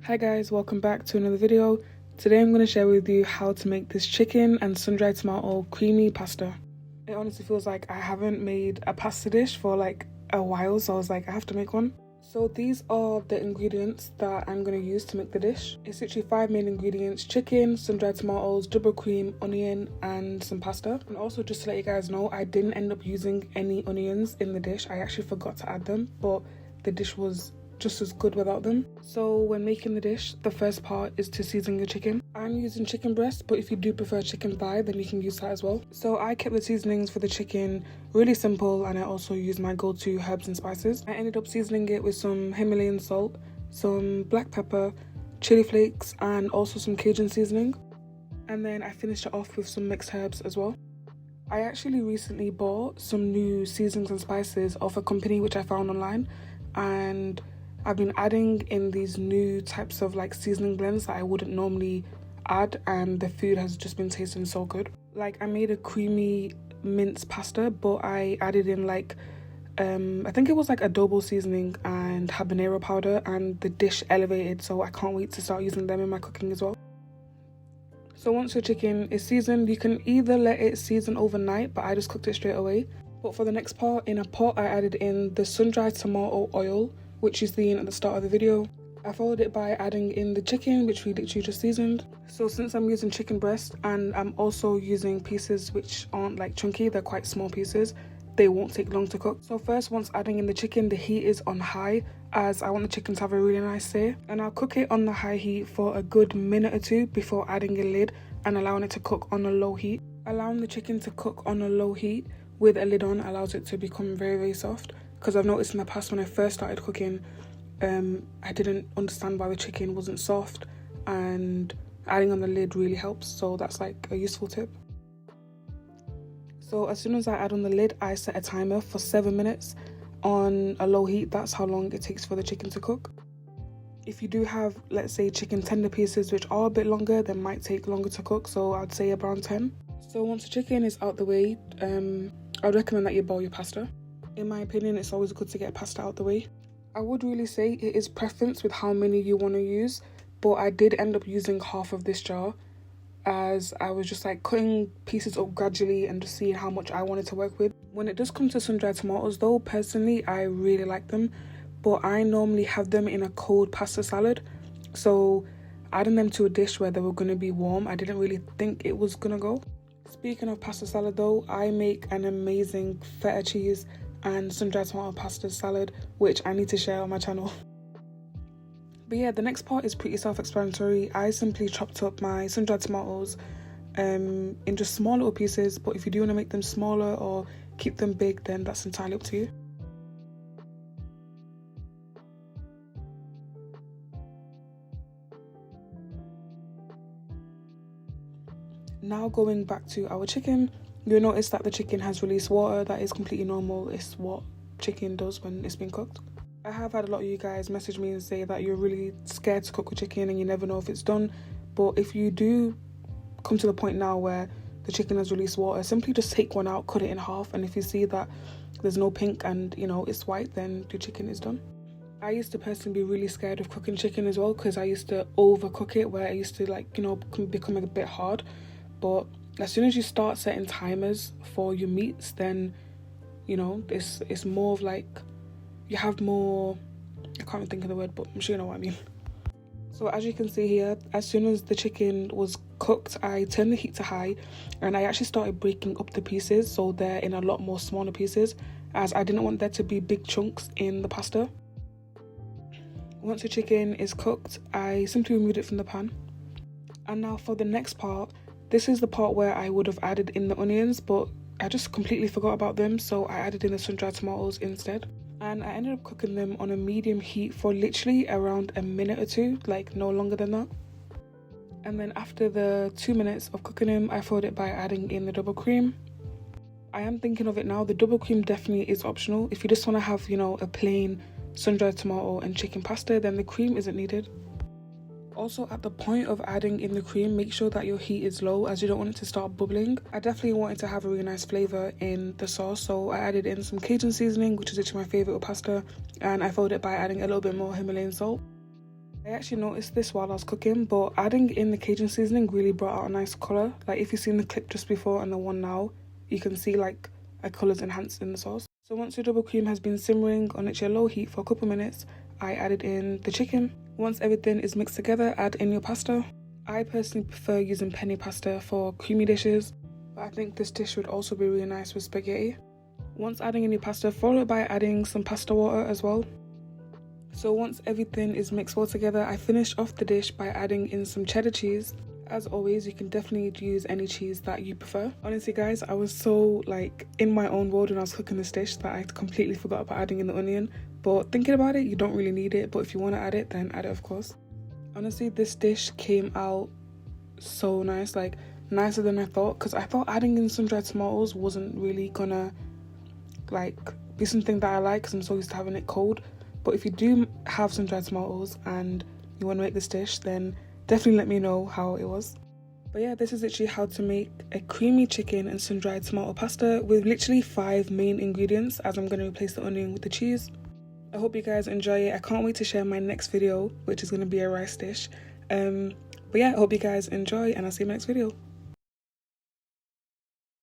Hi guys, welcome back to another video. Today I'm going to share with you how to make this chicken and sun-dried tomato creamy pasta. It honestly feels like I haven't made a pasta dish for like a while, so I was like, I have to make one. So these are the ingredients that I'm going to use to make the dish. It's literally 5 main ingredients: chicken, sun-dried tomatoes, double cream, onion, and some pasta. And also, just to let you guys know, I didn't end up using any onions in the dish. I actually forgot to add them, but the dish was just as good without them. So when making the dish, the first part is to season your chicken. I'm using chicken breast, but if you do prefer chicken thigh, then you can use that as well. So I kept the seasonings for the chicken really simple, and I also used my go-to herbs and spices. I ended up seasoning it with some Himalayan salt, some black pepper, chili flakes, and also some Cajun seasoning. And then I finished it off with some mixed herbs as well. I actually recently bought some new seasonings and spices off a company which I found online, and I've been adding in these new types of like seasoning blends that I wouldn't normally add, and the food has just been tasting so good. Like, I made a creamy minced pasta, but I added in like I think it was like adobo seasoning and habanero powder, and the dish elevated, so I can't wait to start using them in my cooking as well. So once your chicken is seasoned, you can either let it season overnight, but I just cooked it straight away. But for the next part, in a pot I added in the sun-dried tomato oil, which you seen at the start of the video. I followed it by adding in the chicken, which we literally just seasoned. So since I'm using chicken breast and I'm also using pieces which aren't like chunky, they're quite small pieces, they won't take long to cook. So first, once adding in the chicken, the heat is on high, as I want the chicken to have a really nice sear. And I'll cook it on the high heat for a good minute or two before adding a lid and allowing it to cook on a low heat. Allowing the chicken to cook on a low heat with a lid on allows it to become very, very soft. Because I've noticed in the past when I first started cooking, I didn't understand why the chicken wasn't soft, and adding on the lid really helps. So that's like a useful tip. So as soon as I add on the lid, I set a timer for 7 minutes on a low heat. That's how long it takes for the chicken to cook. If you do have, let's say, chicken tender pieces which are a bit longer, they might take longer to cook, so I'd say around 10. So once the chicken is out the way, I'd recommend that you boil your pasta. In my opinion, it's always good to get pasta out the way. I would really say it is preference with how many you want to use, but I did end up using half of this jar, as I was just like cutting pieces up gradually and just seeing how much I wanted to work with. When it does come to sun-dried tomatoes though, personally I really like them, but I normally have them in a cold pasta salad. So adding them to a dish where they were going to be warm, I didn't really think it was going to go. Speaking of pasta salad though, I make an amazing feta cheese and sun-dried tomato pasta salad, which I need to share on my channel. But yeah, the next part is pretty self-explanatory. I simply chopped up my sun-dried tomatoes in just small little pieces, but if you do want to make them smaller or keep them big, then that's entirely up to you. Now going back to our chicken, you'll notice that the chicken has released water. That is completely normal. It's what chicken does when it's been cooked. I have had a lot of you guys message me and say that you're really scared to cook with chicken and you never know if it's done. But if you do come to the point now where the chicken has released water, simply just take one out, cut it in half, and if you see that there's no pink and it's white, then your chicken is done. I used to personally be really scared of cooking chicken as well, because I used to overcook it, where it used to become a bit hard. But as soon as you start setting timers for your meats, then it's more of like you have more, I can't even think of the word, but I'm sure you know what I mean. So as you can see here, as soon as the chicken was cooked, I turned the heat to high, and I actually started breaking up the pieces so they're in a lot more smaller pieces, as I didn't want there to be big chunks in the pasta. Once the chicken is cooked, I simply removed it from the pan. And now for the next part, this is the part where I would have added in the onions, but I just completely forgot about them, so I added in the sun-dried tomatoes instead. And I ended up cooking them on a medium heat for literally around a minute or two, like no longer than that. And then after the 2 minutes of cooking them, I followed it by adding in the double cream. I am thinking of it now, the double cream definitely is optional. If you just want to have, a plain sun-dried tomato and chicken pasta, then the cream isn't needed. Also, at the point of adding in the cream, make sure that your heat is low, as you don't want it to start bubbling. I definitely wanted to have a really nice flavour in the sauce, so I added in some Cajun seasoning, which is actually my favourite with pasta, and I followed it by adding a little bit more Himalayan salt. I actually noticed this while I was cooking, but adding in the Cajun seasoning really brought out a nice colour. Like if you've seen the clip just before and the one now, you can see like a colour's enhanced in the sauce. So once your double cream has been simmering on literally a low heat for a couple minutes, I added in the chicken. Once everything is mixed together, add in your pasta. I personally prefer using penne pasta for creamy dishes, but I think this dish would also be really nice with spaghetti. Once adding in your pasta, follow it by adding some pasta water as well. So once everything is mixed well together, I finished off the dish by adding in some cheddar cheese. As always, you can definitely use any cheese that you prefer. Honestly guys, I was so like in my own world when I was cooking this dish that I completely forgot about adding in the onion. But thinking about it, you don't really need it, but if you want to add it, then add it of course. Honestly, this dish came out so nice, like nicer than I thought, because I thought adding in some dried tomatoes wasn't really gonna like be something that I like because I'm so used to having it cold. But if you do have some dried tomatoes and you want to make this dish, then definitely let me know how it was. But yeah, this is literally how to make a creamy chicken and some dried tomato pasta with literally 5 main ingredients, as I'm going to replace the onion with the cheese. I hope you guys enjoy it. I can't wait to share my next video, which is going to be a rice dish. But yeah, I hope you guys enjoy and I'll see you in my next video.